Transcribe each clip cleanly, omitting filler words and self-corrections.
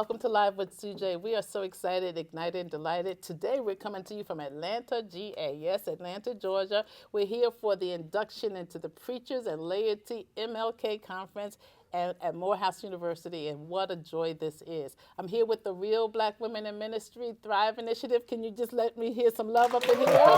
Welcome to Live with CJ. We are so excited, ignited, and delighted. Today we're coming to you from Atlanta, GA. Yes, Atlanta, Georgia. We're here for the induction into the Preachers and Laity MLK Conference at Morehouse University, and what a joy this is. I'm here with the Real Black Women in Ministry Thrive Initiative. Can you just let me hear some love up in here?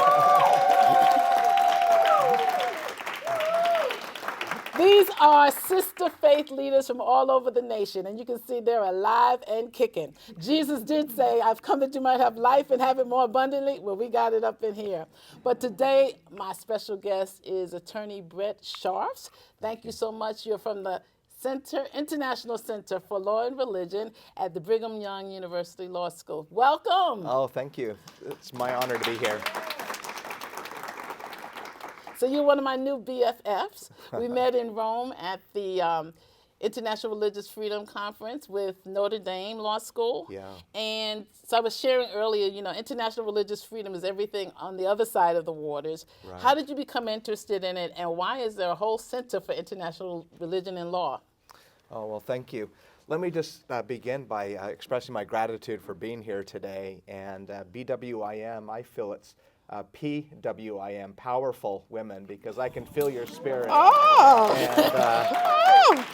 These are sister faith leaders from all over the nation, and you can see they're alive and kicking. Jesus did say, I've come that you might have life and have it more abundantly. Well, we got it up in here. But today, my special guest is Attorney Brett Scharfs. Thank you so much. You're from the International Center for Law and Religion at the Brigham Young University Law School. Welcome. Oh, thank you. It's my honor to be here. So you're one of my new BFFs. We met in Rome at the International Religious Freedom Conference with Notre Dame Law School. Yeah. And so I was sharing earlier, international religious freedom is everything on the other side of the waters. Right. How did you become interested in it, and why is there a whole center for international religion and law? Oh, well, thank you. Let me just begin by expressing my gratitude for being here today. And BWIM, I feel it's PWIM, Powerful Women, because I can feel your spirit. Oh! And,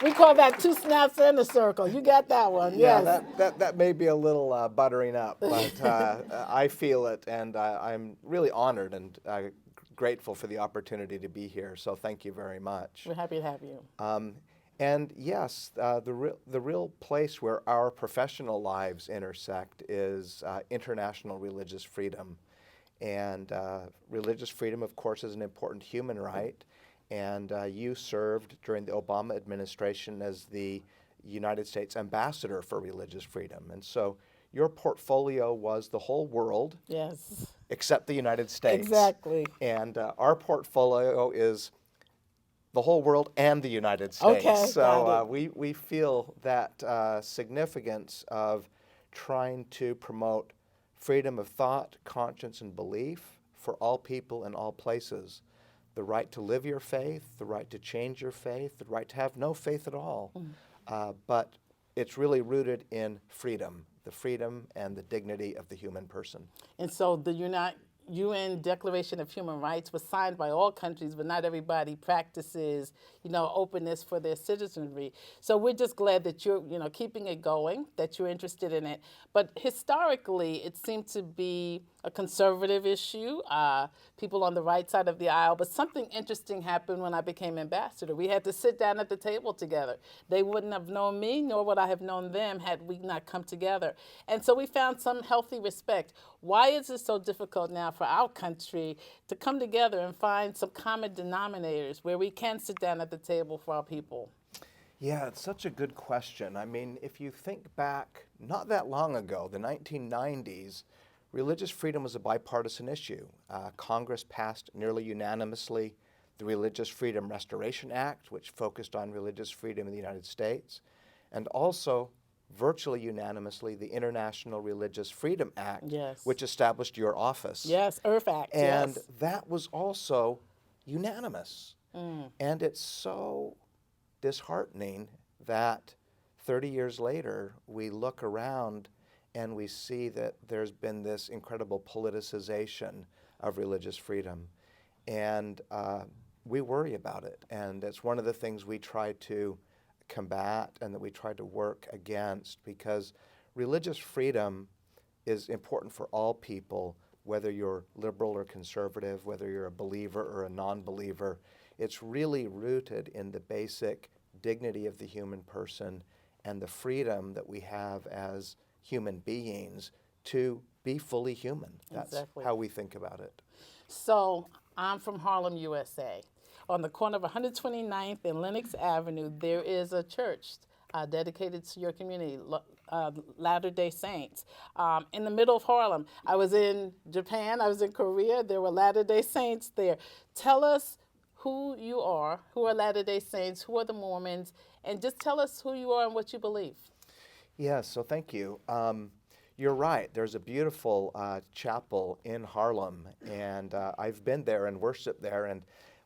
we call that two snaps in a circle. You got that one, yeah, yes. that may be a little buttering up, but I feel it, and I'm really honored and grateful for the opportunity to be here. So thank you very much. We're happy to have you. And yes, the real place where our professional lives intersect is international religious freedom. And religious freedom, of course, is an important human right. And you served during the Obama administration as the United States ambassador for religious freedom. And so your portfolio was the whole world, Yes. except the United States. Exactly. And our portfolio is the whole world and the United States. Okay, So we feel that significance of trying to promote freedom of thought, conscience, and belief for all people in all places. The right to live your faith, the right to change your faith, the right to have no faith at all. But it's really rooted in freedom, the freedom and the dignity of the human person. And so the UN Declaration of Human Rights was signed by all countries, but not everybody practices, openness for their citizenry. So we're just glad that you're, keeping it going, that you're interested in it. But historically, it seemed to be a conservative issue, people on the right side of the aisle. But something interesting happened when I became ambassador. We had to sit down at the table together. They wouldn't have known me, nor would I have known them had we not come together. And so we found some healthy respect. Why is it so difficult now for our country to come together and find some common denominators where we can sit down at the table for our people? Yeah, it's such a good question. I mean, if you think back not that long ago, the 1990s, religious freedom was a bipartisan issue. Congress passed nearly unanimously the Religious Freedom Restoration Act, which focused on religious freedom in the United States, and also virtually unanimously the International Religious Freedom Act, Yes. which established your office. Yes, IRF Act, And yes. that was also unanimous. And it's so disheartening that 30 years later, we look around and we see that there's been this incredible politicization of religious freedom. And we worry about it. And it's one of the things we try to combat and that we try to work against, because religious freedom is important for all people, whether you're liberal or conservative, whether you're a believer or a non-believer. It's really rooted in the basic dignity of the human person and the freedom that we have as human beings to be fully human. That's Exactly. how we think about it. So I'm from Harlem, USA. On the corner of 129th and Lenox Avenue, there is a church dedicated to your community, Latter-day Saints. In the middle of Harlem, I was in Japan, I was in Korea, there were Latter-day Saints there. Tell us who you are, who are Latter-day Saints, who are the Mormons, and just tell us who you are and what you believe. Yes, so thank you. You're right. There's a beautiful chapel in Harlem, and I've been there and worshiped there. And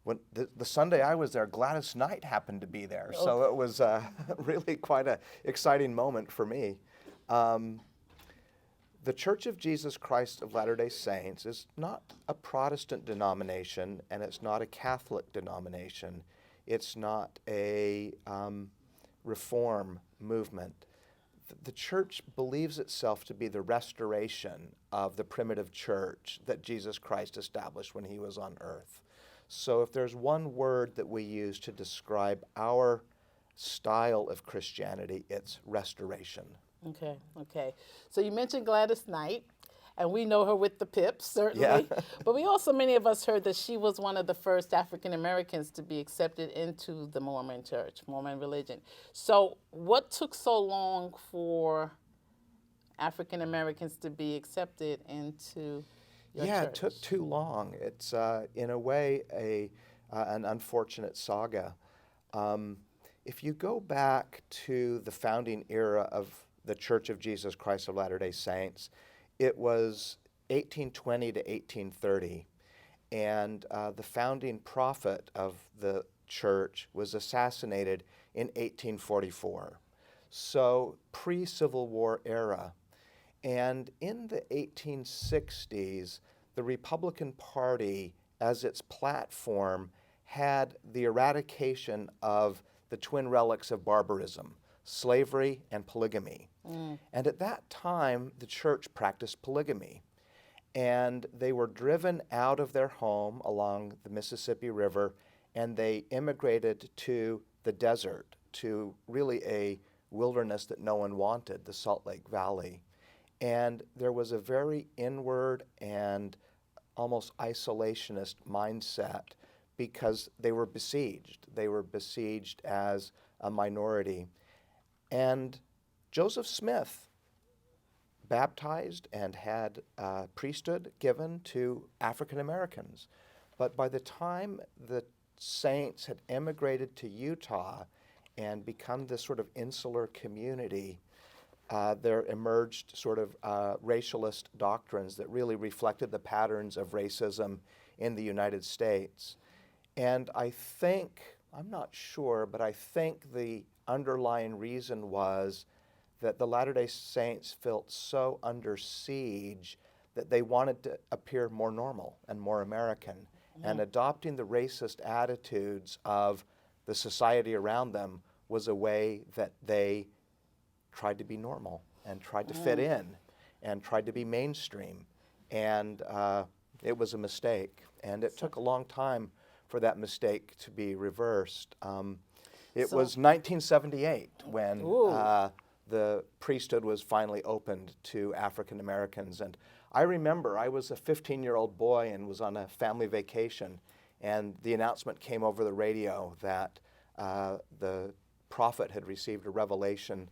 when the Sunday I was there, Gladys Knight happened to be there. So it was really quite an exciting moment for me. The Church of Jesus Christ of Latter-day Saints is not a Protestant denomination, and it's not a Catholic denomination. It's not a reform movement. The church believes itself to be the restoration of the primitive church that Jesus Christ established when he was on earth. So if there's one word that we use to describe our style of Christianity, it's restoration. Okay, okay. So you mentioned Gladys Knight, and we know her with the Pips, certainly. Yeah. But we also, many of us heard that she was one of the first African Americans to be accepted into the Mormon church, Mormon religion. So what took so long for African Americans to be accepted into your Yeah, church? it took too long. It's, in a way, an unfortunate saga. If you go back to the founding era of the Church of Jesus Christ of Latter-day Saints, it was 1820 to 1830, and the founding prophet of the church was assassinated in 1844. So pre-Civil War era. And in the 1860s, the Republican Party, as its platform, had the eradication of the twin relics of barbarism, slavery and polygamy. And at that time, the church practiced polygamy. And they were driven out of their home along the Mississippi River, and they immigrated to the desert, to really a wilderness that no one wanted, the Salt Lake Valley. And there was a very inward and almost isolationist mindset because they were besieged. They were besieged as a minority. And Joseph Smith baptized and had priesthood given to African Americans. But by the time the saints had emigrated to Utah and become this sort of insular community, there emerged sort of racialist doctrines that really reflected the patterns of racism in the United States. And I think, I'm not sure, but I think the underlying reason was that the Latter-day Saints felt so under siege that they wanted to appear more normal and more American. And adopting the racist attitudes of the society around them was a way that they tried to be normal and tried to fit in and tried to be mainstream. And it was a mistake. And it took a long time for that mistake to be reversed. It was 1978 when the priesthood was finally opened to African Americans. And I remember I was a 15-year-old boy and was on a family vacation, and the announcement came over the radio that the prophet had received a revelation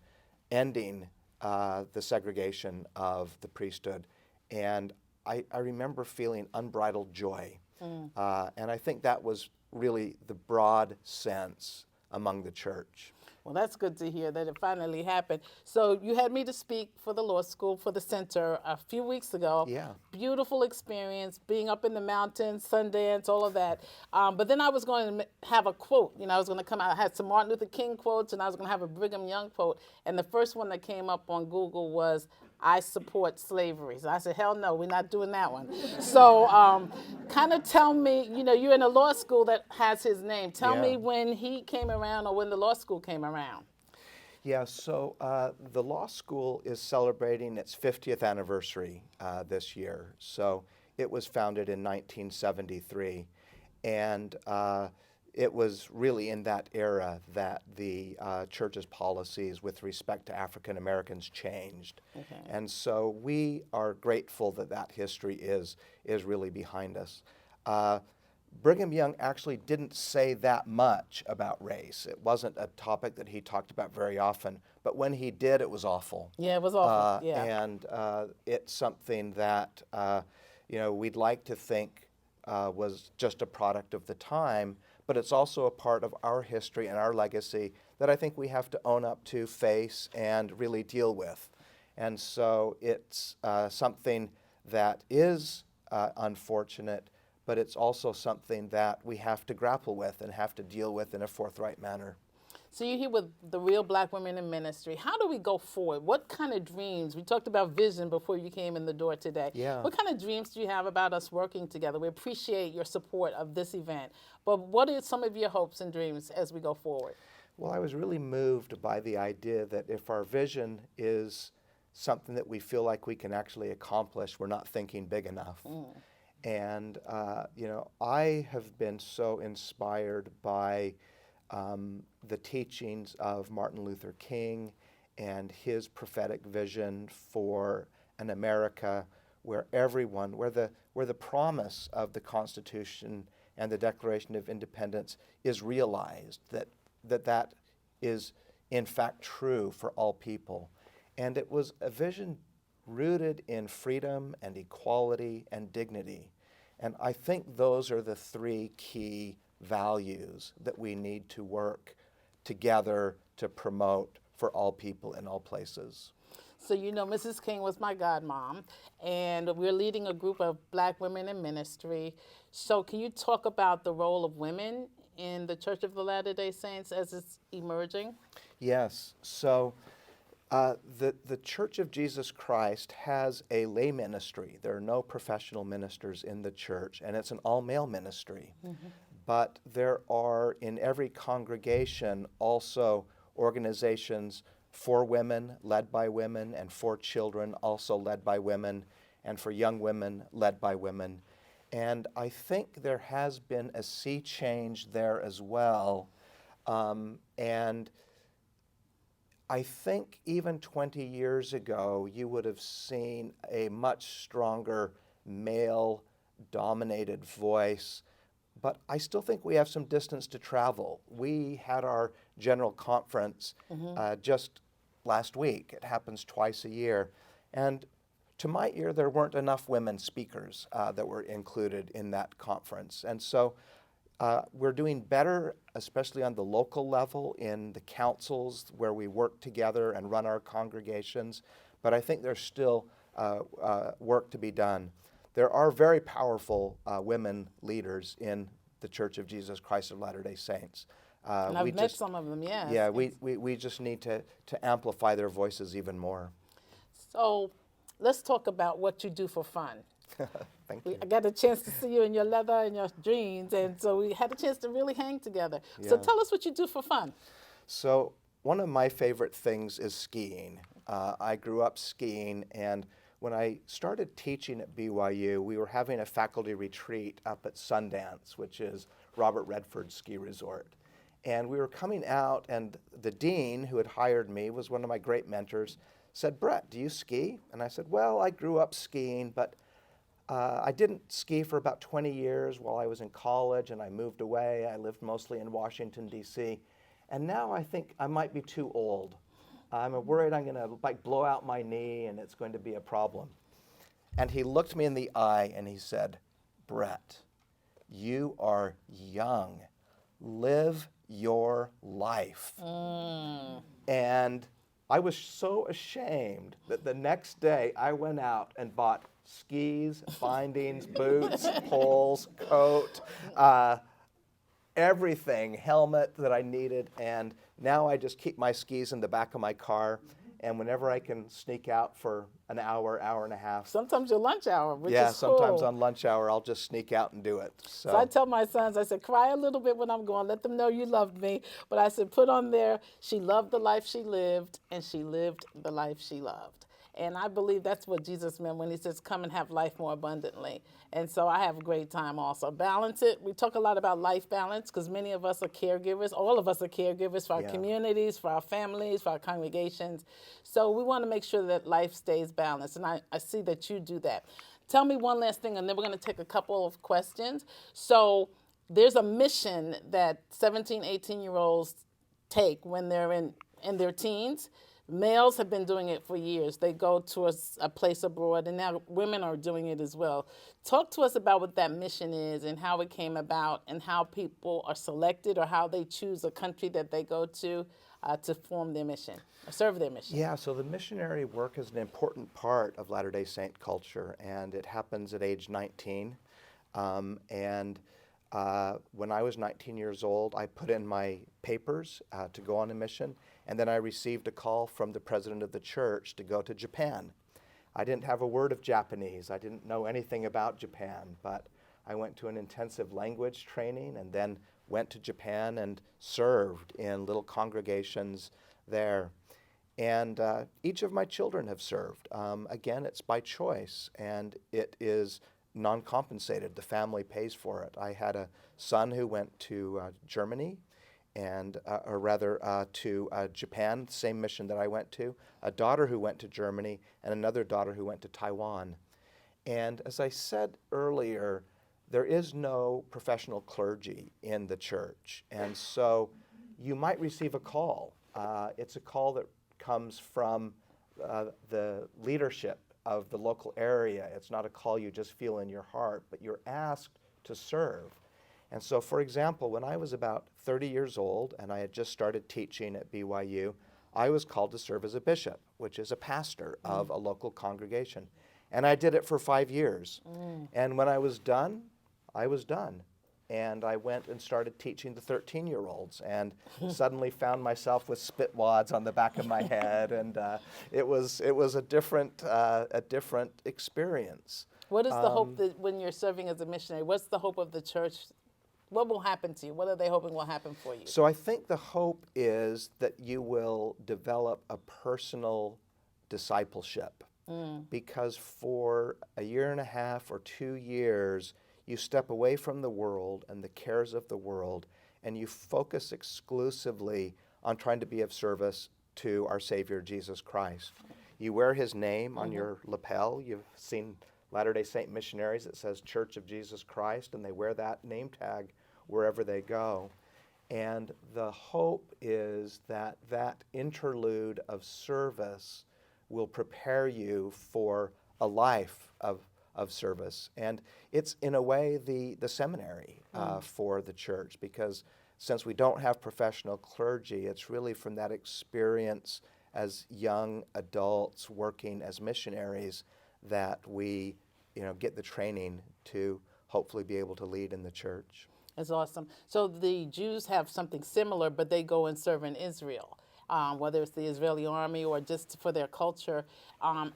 ending the segregation of the priesthood. And I remember feeling unbridled joy. And I think that was really the broad sense among the church. Well, that's good to hear that it finally happened. So you had me to speak for the law school, for the center, a few weeks ago. Yeah. Beautiful experience, being up in the mountains, Sundance, all of that. But then I was going to have a quote. You know, I was going to come out. I had some Martin Luther King quotes, and I was going to have a Brigham Young quote. And the first one that came up on Google was, "I support slavery." So I said, hell no, we're not doing that one. So kind of tell me, you know, you're in a law school that has his name. Tell me when he came around or when the law school came around. Yeah, so the law school is celebrating its 50th anniversary this year. So it was founded in 1973. And it was really in that era that the church's policies with respect to African Americans changed. Okay. And so we are grateful that that history is really behind us. Brigham Young actually didn't say that much about race. It wasn't a topic that he talked about very often, but when he did, it was awful. Yeah, it was awful. Yeah. And it's something that you know, we'd like to think was just a product of the time, but it's also a part of our history and our legacy that I think we have to own up to, face, and really deal with. And so it's something that is unfortunate, but it's also something that we have to grapple with and have to deal with in a forthright manner. So you're here with the Real Black Women in Ministry. How do we go forward? What kind of dreams? We talked about vision before you came in the door today. Yeah. What kind of dreams do you have about us working together? We appreciate your support of this event. But what are some of your hopes and dreams as we go forward? Well, I was really moved by the idea that if our vision is something that we feel like we can actually accomplish, we're not thinking big enough. And, I have been so inspired by the teachings of Martin Luther King and his prophetic vision for an America where everyone, where the promise of the Constitution and the Declaration of Independence is realized, that is in fact true for all people. And it was a vision rooted in freedom and equality and dignity. And I think those are the three key values that we need to work together to promote for all people in all places. So Mrs. King was my godmom, and we're leading a group of Black women in ministry. So can you talk about the role of women in the Church of the Latter-day Saints as it's emerging? Yes. So the Church of Jesus Christ has a lay ministry. There are no professional ministers in the church, and it's an all-male ministry. But there are in every congregation also organizations for women, led by women, and for children, also led by women, and for young women, led by women. And I think there has been a sea change there as well. And I think even 20 years ago, you would have seen a much stronger male-dominated voice. But I still think we have some distance to travel. We had our general conference just last week. It happens twice a year. And to my ear, there weren't enough women speakers that were included in that conference. And so we're doing better, especially on the local level in the councils where we work together and run our congregations. But I think there's still work to be done. There are very powerful women leaders in the Church of Jesus Christ of Latter-day Saints. And I've met some of them, yes. Yeah, we just need to amplify their voices even more. So let's talk about what you do for fun. Thank you. I got a chance to see you in your leather and your jeans, and so we had a chance to really hang together. So tell us what you do for fun. So one of my favorite things is skiing. I grew up skiing, and when I started teaching at BYU, we were having a faculty retreat up at Sundance, which is Robert Redford's ski resort. And we were coming out, and the dean who had hired me was one of my great mentors, said, "Brett, do you ski?" And I said, "Well, I grew up skiing, but I didn't ski for about 20 years while I was in college, and I moved away. I lived mostly in Washington, D.C. And now I think I might be too old. I'm worried I'm going to blow out my knee, and it's going to be a problem." And he looked me in the eye, and he said, "Brett, you are young. Live your life." And I was so ashamed that the next day I went out and bought skis, bindings, boots, poles, coat, everything, helmet that I needed. And now I just keep my skis in the back of my car. And whenever I can sneak out for an hour, hour and a half. Sometimes your lunch hour, which Yeah, is cool. sometimes on lunch hour, I'll just sneak out and do it. So I tell my sons, I said, cry a little bit when I'm going. Let them know you loved me. But I said, put on there, she loved the life she lived, and she lived the life she loved. And I believe that's what Jesus meant when he says, come and have life more abundantly. And so I have a great time also. Balance it. We talk a lot about life balance because many of us are caregivers. All of us are caregivers for our communities, for our families, for our congregations. So we want to make sure that life stays balanced. And I see that you do that. Tell me one last thing, and then we're going to take a couple of questions. So there's a mission that 17, 18-year-olds take when they're in their teens. Males have been doing it for years. They go to a place abroad, and now women are doing it as well. Talk to us about what that mission is and how it came about and how people are selected or how they choose a country that they go to form their mission, or serve their mission. Yeah, so the missionary work is an important part of Latter-day Saint culture, and it happens at age 19. And when I was 19 years old, I put in my papers to go on a mission, and then I received a call from the president of the church to go to Japan. I didn't have a word of Japanese. I didn't know anything about Japan, but I went to an intensive language training and then went to Japan and served in little congregations there. And each of my children have served. Again, it's by choice, and it is non-compensated. The family pays for it. I had a son who went to Germany, and or rather to Japan, same mission that I went to, a daughter who went to Germany, and another daughter who went to Taiwan. And as I said earlier, there is no professional clergy in the church, and so you might receive a call. It's a call that comes from the leadership of the local area. It's not a call you just feel in your heart, but you're asked to serve. And so, for example, when I was about 30 years old and I had just started teaching at BYU, I was called to serve as a bishop, which is a pastor of a local congregation. And I did it for 5 years. And when I was done, I was done. And I went and started teaching the 13-year-olds and suddenly found myself with spit wads on the back of my head. And it was a different experience. What is the hope that when you're serving as a missionary, what's the hope of the church? What will happen to you? What are they hoping will happen for you? So I think the hope is that you will develop a personal discipleship, because for a year and a half or 2 years, you step away from the world and the cares of the world, and you focus exclusively on trying to be of service to our Savior, Jesus Christ. You wear his name on your lapel. You've seen Latter-day Saint missionaries. It says Church of Jesus Christ, and they wear that name tag wherever they go. And the hope is that that interlude of service will prepare you for a life of service. And it's, in a way, the seminary for the church, because since we don't have professional clergy, it's really from that experience as young adults working as missionaries that we get the training to hopefully be able to lead in the church. That's awesome. So the Jews have something similar, but they go and serve in Israel, whether it's the Israeli army or just for their culture.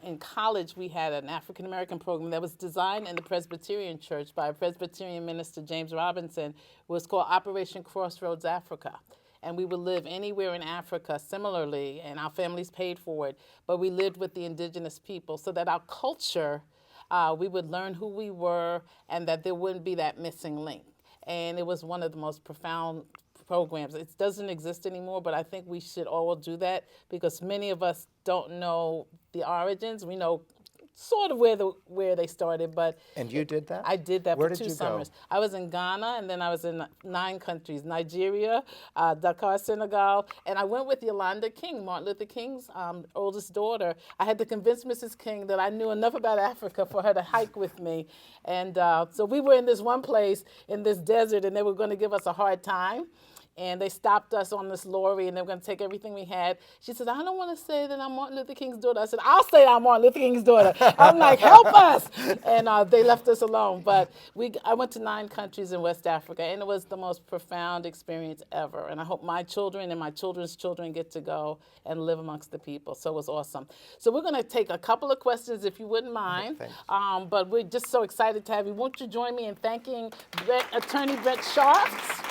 In college, we had an African-American program that was designed in the Presbyterian Church by a Presbyterian minister, James Robinson. It was called Operation Crossroads Africa. And we would live anywhere in Africa similarly, and our families paid for it, but we lived with the indigenous people so that our culture, we would learn who we were and that there wouldn't be that missing link. And it was one of the most profound programs. It doesn't exist anymore, but I think we should all do that because many of us don't know the origins. We know sort of where they started, but And you did that? I did that Where for did 2 you go? summers. I was in Ghana, and then I was in 9 countries: Nigeria, Dakar, Senegal, and I went with Yolanda King, Martin Luther King's oldest daughter. I had to convince Mrs. King that I knew enough about Africa for her to hike with me, and so we were in this one place in this desert, and they were going to give us a hard time. And they stopped us on this lorry, and they were going to take everything we had. She said, I don't want to say that I'm Martin Luther King's daughter. I said, I'll say I'm Martin Luther King's daughter. I'm like, help us. And they left us alone. But I went to 9 countries in West Africa, and it was the most profound experience ever. And I hope my children and my children's children get to go and live amongst the people. So it was awesome. So we're going to take a couple of questions, if you wouldn't mind. Thanks. But we're just so excited to have you. Won't you join me in thanking Attorney Brett Scharf?